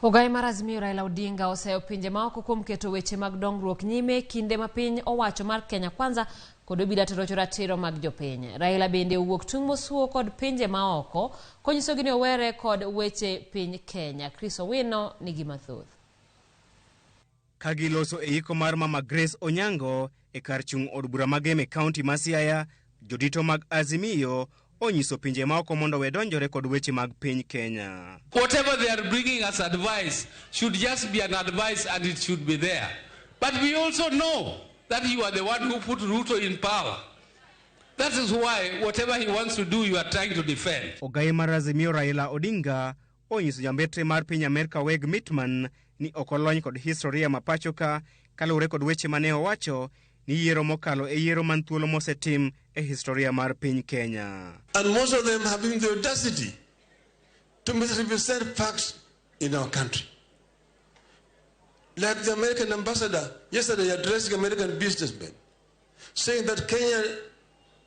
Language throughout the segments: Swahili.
Ogai mar Azimio Raila Odinga oseyo pinje maoko kuom keto weche mag dongruok nyime kinde ma piny owacho mar Kenya Kwanza kod obila tero ratiro mag jopiny. Raila bende owuok tung' mosuo kod pinje maoko konyisogi ni owere kod weche piny Kenya. Chris Owino nigi mathoth. Kagiloso e iko mar Mama Grace Onyango e kar chung' od bura mageme kaunti ma Siaya, jodito mag Azimio onyiso pinje maoko mondo wedonjore kod weche mag piny Kenya. Whatever they are bringing as advice should just be an advice and it should be there. But we also know that you are the one who put Ruto in power. That is why whatever he wants to do, you are trying to defend. Ogai mar Azimio Raila Odinga onyiso jambetre mar piny Amerika Weg Mitman ni okolony kod historia mapachoka kalure kod weche mane owacho ni yiero mokalo e yiero man thuolo mosetim e historia mar piny Kenya. And most of them having the audacity to misrepresent facts in our country. Like the American ambassador yesterday addressing American businessmen, saying that Kenya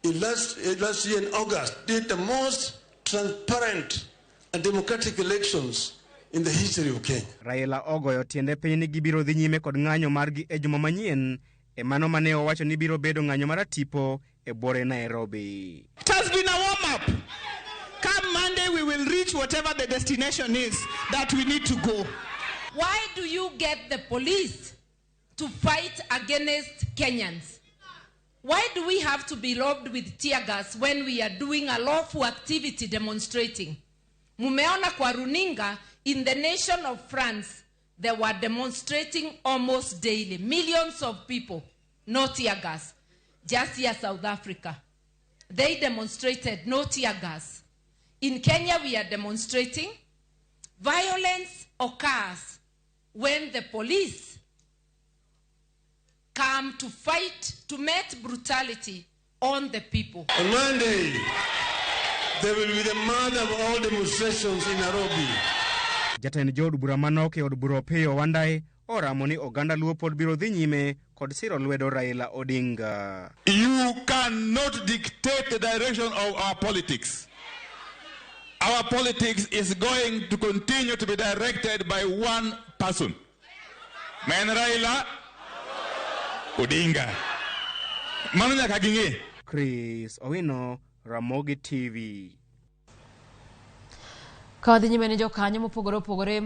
in last year in August did the most transparent and democratic elections in the history of Kenya. Raila ogoyo tiende piny ni gibiro dhi nyime kod ng'anyo margi e juma manyien e mano mane owacho ni biro bedo ng'anyo maratipo e bore Nairobi. It has been a warm-up. Come Monday we will reach whatever the destination is that we need to go. Why do you get the police to fight against Kenyans? Why do we have to be robbed with tear gas when we are doing a lawful activity demonstrating? Mumeona kwa runinga, in the nation of France, they were demonstrating almost daily. Millions of people, no tear gas. Just here, South Africa, they demonstrated no tear gas. In Kenya, we are demonstrating. Violence occurs when the police come to fight, to met brutality on the people. On Monday, there will be the mother of all demonstrations in Nairobi. Jatend jod bura manok e od bura Opiyo Wandayi oramo ni oganda luo pod biro dhi nyime kod siro lwedo Raila Odinga. You cannot dictate the direction of our politics. Our politics is going to continue to be directed by one person. Man Raila Odinga. Manunya kaginge. Chris Owino, Ramogi TV. Kadhi nyime ne jokanyo mopogore opogore